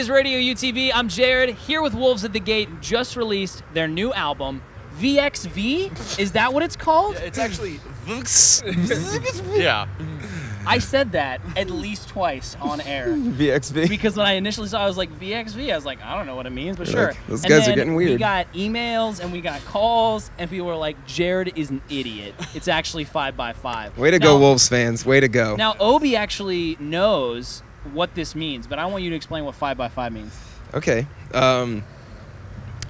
is Radio UTV. I'm Jared, here with Wolves at the Gate, who just released their new album, VXV? Is that what it's called? Yeah, it's actually Yeah. I said that at least twice on air. VXV? Because when I initially saw it, I was like, VXV? I was like, I don't know what it means, but sure. Like, those guys are getting weird. We got emails and we got calls, and people were like, Jared is an idiot. It's actually 5x5. Way to go, Wolves fans. Way to go. Now, Obi actually knows what this means, but I want you to explain what 5x5 means. Okay.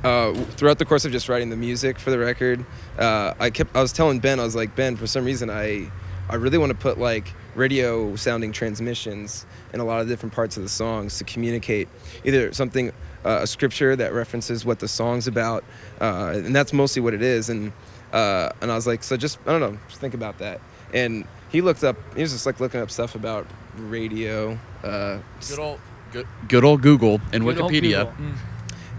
Throughout the course of just writing the music for the record, I was telling Ben, I was like, Ben, for some reason I really want to put like radio sounding transmissions in a lot of different parts of the songs to communicate either something, a scripture that references what the song's about, and that's mostly what it is. And I was like, so just, I don't know, just think about that. And he was just like looking up stuff about radio. Good old Google and Good old Wikipedia. Google.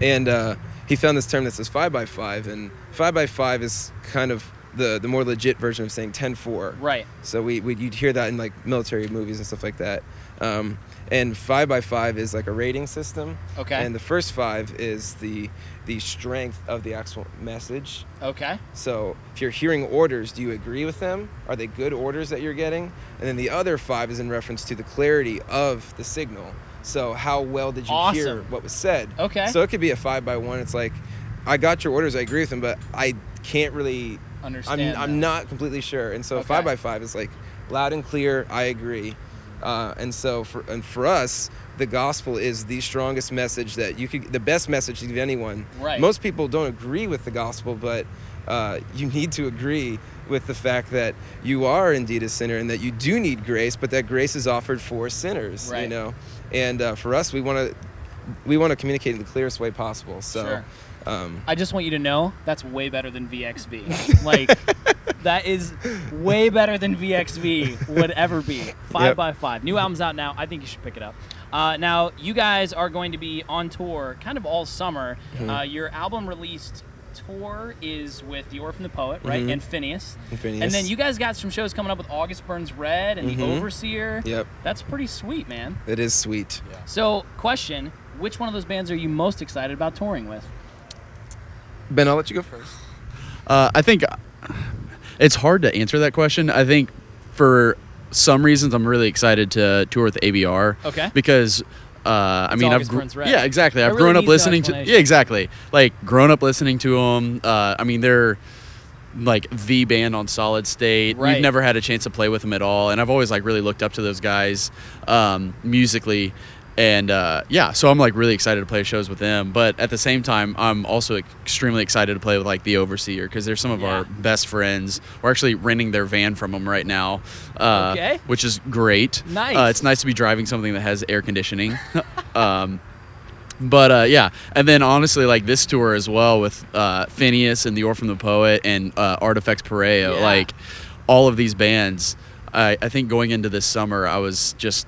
And he found this term that says 5x5, and 5x5 is kind of the more legit version of saying 10-4. Right. So you'd hear that in like military movies and stuff like that. And 5x5 is like a rating system. Okay. And the first 5 is the strength of the actual message. Okay. So if you're hearing orders, do you agree with them? Are they good orders that you're getting? And then the other 5 is in reference to the clarity of the signal. So how well did you hear what was said? Okay. So it could be a 5x1. It's like, I got your orders, I agree with them, but I can't really understand. I'm not completely sure. And so 5x5 is like loud and clear, I agree. And so for us, the gospel is the strongest message that the best message to give anyone. Right. Most people don't agree with the gospel, but you need to agree with the fact that you are indeed a sinner and that you do need grace, but that grace is offered for sinners. Right. You know, and for us, we want to communicate in the clearest way possible. So. Sure. I just want you to know that's way better than VXV. Like, that is way better than VXV would ever be. 5x5. New album's out now. I think you should pick it up. Now, you guys are going to be on tour kind of all summer. Mm-hmm. Your album released tour is with The Orphan the Poet, right? Mm-hmm. And Phineas. And then you guys got some shows coming up with August Burns Red and The Overseer. Yep. That's pretty sweet, man. It is sweet. Yeah. So, question, which one of those bands are you most excited about touring with? Ben, I'll let you go first. I think it's hard to answer that question. I think for some reasons I'm really excited to tour with ABR. Okay. Because yeah, exactly. I've grown up listening to exactly. Like grown up listening to them. I mean, they're like the band on Solid State. Right. We've never had a chance to play with them at all, and I've always like really looked up to those guys musically. And so I'm like really excited to play shows with them, but at the same time I'm also extremely excited to play with like The Overseer because they're some of our best friends. We're actually renting their van from them right now, which is great. Nice. It's nice to be driving something that has air conditioning. And then honestly, like this tour as well with Phineas and The Orphan the Poet and Artifacts Pareo, like all of these bands. I think going into this summer, I was just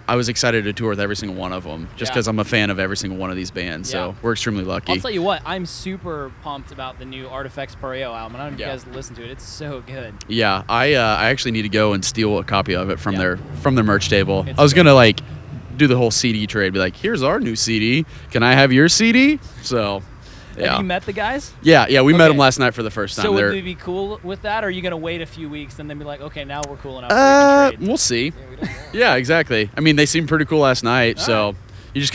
I was excited to tour with every single one of them just because I'm a fan of every single one of these bands. So we're extremely lucky. I'll tell you what, I'm super pumped about the new Artifacts Pareo album. I don't know if you guys listen to it. It's so good. Yeah, I actually need to go and steal a copy of it from their merch table. I was gonna like do the whole CD trade, be like, here's our new CD. Can I have your CD? So. Have you met the guys? Yeah, we met them last night for the first time. So would we be cool with that, or are you going to wait a few weeks and then be like, okay, now we're cool enough? We'll see. Yeah, exactly. I mean, they seemed pretty cool last night, so you just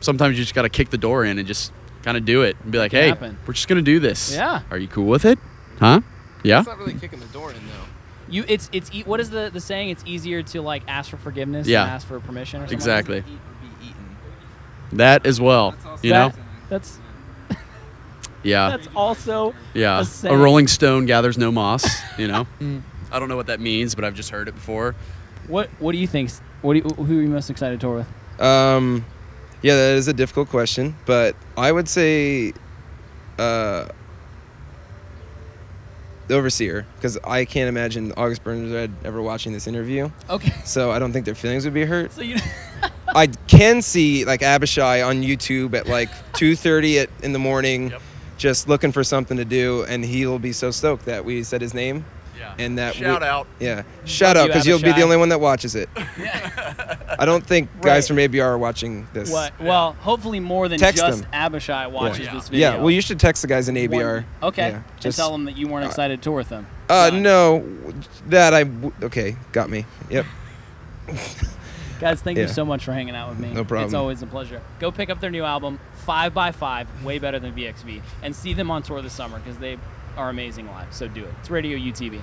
sometimes you just got to kick the door in and just kind of do it and be like, hey, we're just going to do this. Yeah. Are you cool with it? Huh? Yeah? It's not really kicking the door in, though. What is the saying? It's easier to like ask for forgiveness than ask for permission or something. Exactly. Eat or be eaten. That as well. That's Yeah. That's also a rolling stone gathers no moss, you know. I don't know what that means, but I've just heard it before. What do you think? Who are you most excited to tour with? Yeah, that is a difficult question, but I would say The Overseer, because I can't imagine August Burns Red ever watching this interview. Okay. So I don't think their feelings would be hurt. So I can see like Abishai on YouTube at like 2:30 in the morning, just looking for something to do, and he'll be so stoked that we said his name. Yeah. And that Shout out. Yeah. Shout out, because you'll be the Abishai. only one that watches it. I don't think guys from ABR are watching this. What? Well, hopefully more than Text just them. Abishai watches Yeah. this video. Yeah, well, you should text the guys in ABR. Okay. Yeah, And tell them that you weren't excited to tour with them. No, okay, got me. Yep. Guys, thank you Yeah. so much for hanging out with me. No problem. It's always a pleasure. Go pick up their new album, 5x5, way better than VXV, and see them on tour this summer because they are amazing live. So do it. It's Radio UTV.